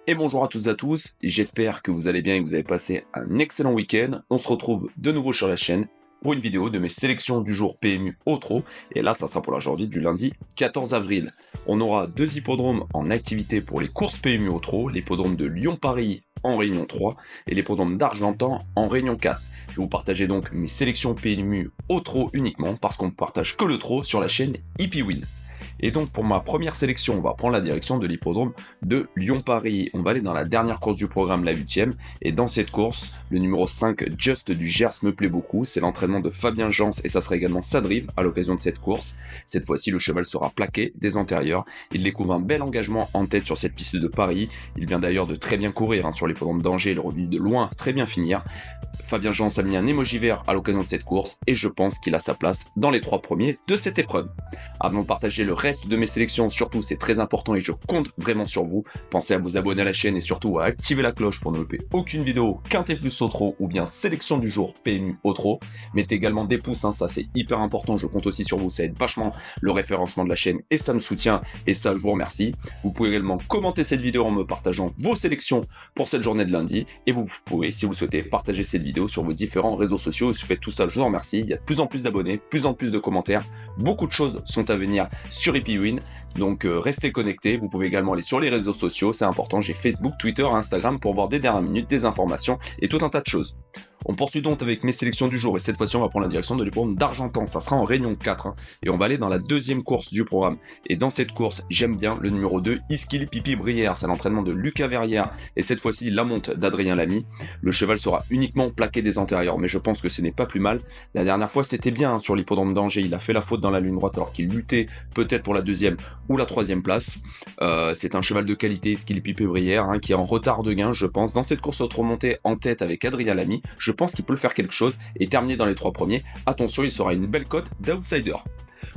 Et bonjour à toutes et à tous, j'espère que vous allez bien et que vous avez passé un excellent week-end. On se retrouve de nouveau sur la chaîne pour une vidéo de mes sélections du jour PMU au trot. Et là, ça sera pour la journée du lundi 14 avril. On aura deux hippodromes en activité pour les courses PMU au trot, l'hippodrome de Lyon-Paris en Réunion 3 et l'hippodrome d'Argentan en Réunion 4. Je vais vous partager donc mes sélections PMU au trot uniquement parce qu'on ne partage que le trot sur la chaîne Hippie Win. Et donc pour ma première sélection, on va prendre la direction de l'hippodrome de Lyon-Paris. On va aller dans la dernière course du programme, la 8ème. Et dans cette course, le numéro 5, Just du Gers, me plaît beaucoup. C'est l'entraînement de Fabien Jans et ça sera également sa drive à l'occasion de cette course. Cette fois-ci, le cheval sera plaqué des antérieurs. Il découvre un bel engagement en tête sur cette piste de Paris. Il vient d'ailleurs de très bien courir sur l'hippodrome d'Angers. Il est revenu de loin, très bien finir. Fabien Jans a mis un émoji vert à l'occasion de cette course et je pense qu'il a sa place dans les 3 premiers de cette épreuve. Avant de partager le reste de mes sélections, surtout c'est très important et je compte vraiment sur vous, pensez à vous abonner à la chaîne et surtout à activer la cloche pour ne louper aucune vidéo quintet plus au trot ou bien sélection du jour PMU au trot. Mettez également des pouces, ça c'est hyper important, je compte aussi sur vous, ça aide vachement le référencement de la chaîne et ça me soutient et ça je vous remercie. Vous pouvez également commenter cette vidéo en me partageant vos sélections pour cette journée de lundi et vous pouvez, si vous le souhaitez, partager cette vidéo sur vos différents réseaux sociaux. Si vous faites tout ça, je vous en remercie. Il y a de plus en plus d'abonnés, plus en plus de commentaires. Beaucoup de choses sont à venir sur Hippie Win. Donc restez connectés. Vous pouvez également aller sur les réseaux sociaux. C'est important. J'ai Facebook, Twitter, Instagram pour voir des dernières minutes, des informations et tout un tas de choses. On poursuit donc avec mes sélections du jour et cette fois-ci on va prendre la direction de l'hippodrome d'Argentan, ça sera en Réunion 4 et on va aller dans la deuxième course du programme. Et dans cette course, j'aime bien le numéro 2, Iskil Pipi Brière, c'est l'entraînement de Lucas Verrière et cette fois-ci la monte d'Adrien Lamy. Le cheval sera uniquement plaqué des antérieurs mais je pense que ce n'est pas plus mal. La dernière fois c'était bien sur l'hippodrome d'Angers, il a fait la faute dans la ligne droite alors qu'il luttait peut-être pour la deuxième ou la troisième place. C'est un cheval de qualité, Iskil Pipi Brière, qui est en retard de gain je pense. Dans cette course remontée en tête avec Adrien Lamy, je pense qu'il peut faire quelque chose et terminer dans les 3 premiers. Attention, il sera une belle cote d'outsider.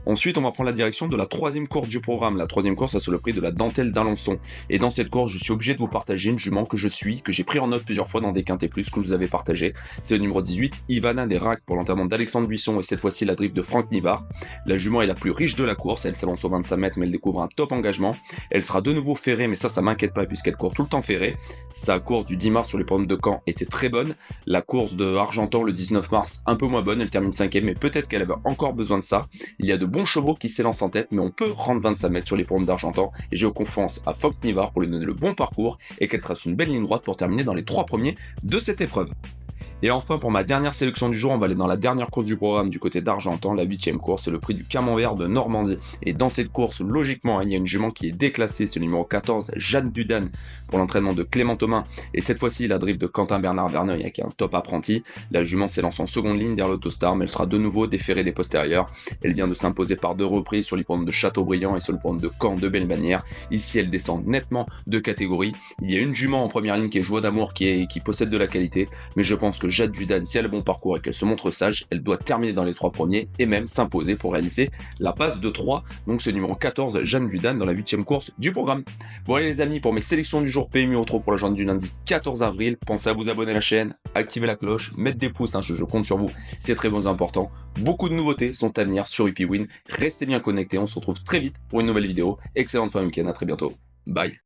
Ensuite, on va prendre la direction de la 3e course du programme. La 3e course a sous le prix de la dentelle d'Alençon. Et dans cette course, je suis obligé de vous partager une jument que j'ai pris en note plusieurs fois dans des quintés plus que je vous avais partagé. C'est le numéro 18, Ivana des Racs pour l'enterrement d'Alexandre Buisson et cette fois-ci la drift de Franck Nivard. La jument est la plus riche de la course, elle s'avance aux 25 mètres mais elle découvre un top engagement. Elle sera de nouveau ferrée mais ça m'inquiète pas puisqu'elle court tout le temps ferrée. Sa course du 10 mars sur les pommes de Caen était très bonne. La course de Argentan le 19 mars un peu moins bonne, elle termine 5ème mais peut-être qu'elle avait encore besoin de ça. Il y a de bons chevaux qui s'élancent en tête, mais on peut rendre 25 mètres sur les pommes d'Argentan et j'ai confiance à Franck Nivard pour lui donner le bon parcours et qu'elle trace une belle ligne droite pour terminer dans les 3 premiers de cette épreuve. Et enfin, pour ma dernière sélection du jour, on va aller dans la dernière course du programme du côté d'Argentan, la 8ème course, c'est le prix du Camembert de Normandie. Et dans cette course, logiquement, il y a une jument qui est déclassée, c'est le numéro 14, Jeanne Dudane, pour l'entraînement de Clément Thomas. Et cette fois-ci, la drift de Quentin Bernard Verneuil, qui est un top apprenti. La jument s'élance en seconde ligne derrière l'Autostar, mais elle sera de nouveau déférée des postérieurs. Elle vient de s'imposer par 2 reprises sur l'hippodrome de Châteaubriand et sur l'hippodrome de Caen de Belle-Manière. Ici, elle descend nettement de catégorie. Il y a une jument en première ligne qui est Joie d'amour, qui possède de la qualité, mais je pense que Jeanne Dudane, si elle a le bon parcours et qu'elle se montre sage, elle doit terminer dans les 3 premiers et même s'imposer pour réaliser la passe de 3. Donc c'est numéro 14, Jeanne Dudane dans la 8ème course du programme. Voilà les amis pour mes sélections du jour PMU au trot pour la journée du lundi 14 avril. Pensez à vous abonner à la chaîne, activer la cloche, mettre des pouces, je compte sur vous, c'est très bon important. Beaucoup de nouveautés sont à venir sur Hippie Win. Restez bien connectés, on se retrouve très vite pour une nouvelle vidéo. Excellente fin de week-end, à très bientôt. Bye.